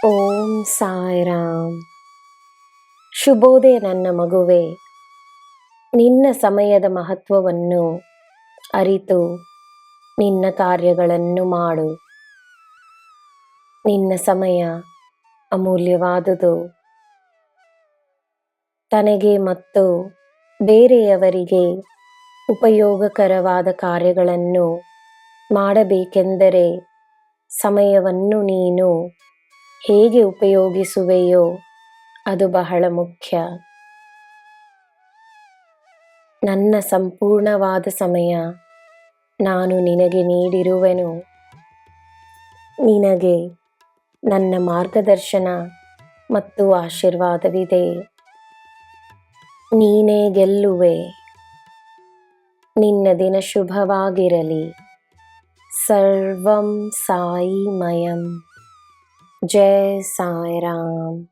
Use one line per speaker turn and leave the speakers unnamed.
ಓಂ ಸಾಯಿರಾಮ್. ಶುಭೋದಯ ನನ್ನ ಮಗುವೆ. ನಿನ್ನ ಸಮಯದ ಮಹತ್ವವನ್ನು ಅರಿತು ನಿನ್ನ ಕಾರ್ಯಗಳನ್ನು ಮಾಡು. ನಿನ್ನ ಸಮಯ ಅಮೂಲ್ಯವಾದುದು. ತನಗೆ ಮತ್ತು ಬೇರೆಯವರಿಗೆ ಉಪಯೋಗಕರವಾದ ಕಾರ್ಯಗಳನ್ನು ಮಾಡಬೇಕೆಂದರೆ ಸಮಯವನ್ನು ನೀನು ಹೇಗೆ ಉಪಯೋಗಿಸುವೆಯೋ ಅದು ಬಹಳ ಮುಖ್ಯ. ನನ್ನ ಸಂಪೂರ್ಣವಾದ ಸಮಯ ನಾನು ನಿನಗೆ ನೀಡಿರುವೆನು. ನಿನಗೆ ನನ್ನ ಮಾರ್ಗದರ್ಶನ ಮತ್ತು ಆಶೀರ್ವಾದವಿದೆ. ನೀನೇ ಗೆಲ್ಲುವೆ. ನಿನ್ನ ದಿನ ಶುಭವಾಗಿರಲಿ. ಸರ್ವಂ ಸಾಯಿಮಯಂ. ಜೈ ಸಾಯಿರಾಮ್.